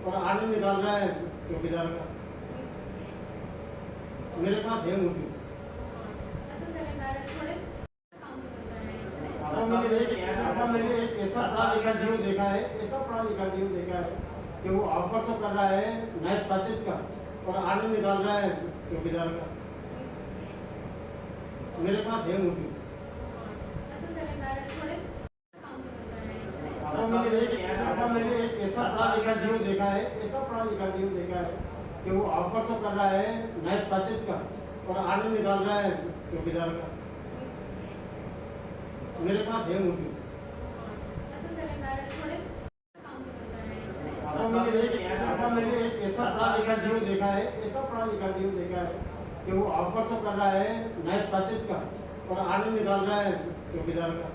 और आनंद निकाल रहा है चौकीदार का। मेरे पास है मूर्ति। मैंने एक ऐसा पढ़ा लिखा जीव देखा है, कि वो ऑफर तो कर रहा है नायब काशिद का और आनंद निकाल रहा है चौकीदार का। मेरे पास है मूर्ति। मैंने एक ऐसा पढ़ा लिखा जीव देखा है, कि वो ऑफर तो कर रहा है नायब काशिद का और आनंद निकाल रहा है चौकीदार का। मेरे पास है मूर्ति। मैंने एक ऐसा पढ़ा लिखा जीव देखा है, कि वो ऑफर तो कर रहा है नायब काशिद का और आनंद निकाल रहा है चौकीदार का।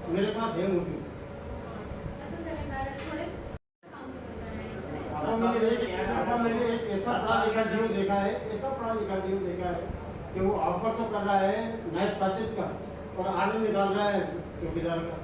मेरे पास है मूर्ति। मैंने एक ऐसा पढ़ा लिखा जीव देखा है, कि वो ऑफर तो कर रहा है नायब काशिद का और आनंद निकाल रहा है चौकीदार का।